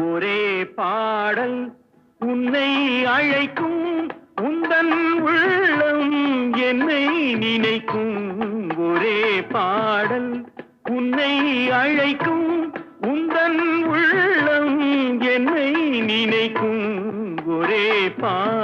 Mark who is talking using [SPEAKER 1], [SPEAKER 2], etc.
[SPEAKER 1] ஒரே பாடல் உன்னை அழைக்கும் உந்தன் உள்ளம் என்னை நினைக்கும் ஒரே பாடல் உன்னை அழைக்கும் உந்தன் உள்ளம் என்னை நினைக்கும் ஒரே பாடல்